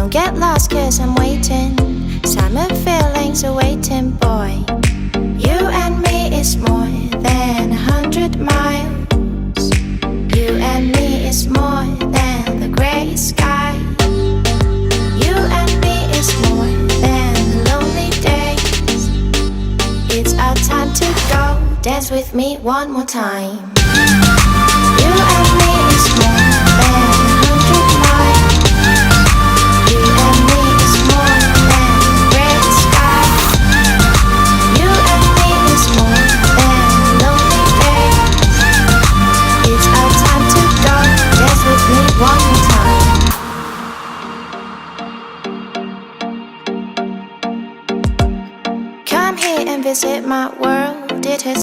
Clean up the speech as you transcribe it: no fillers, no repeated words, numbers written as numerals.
Don't get lost cause I'm waiting. Summer feelings are waiting, boy. You and me is more than 100 miles. You and me is more than the gray sky. You and me is more than the lonely days. It's our time to go. Dance with me one more time. You and me is more than 100 miles. You and me is more than gray sky. You and me is more than lonely days. It's our time to go. Dance with me one more time. Come here and visit my world. It has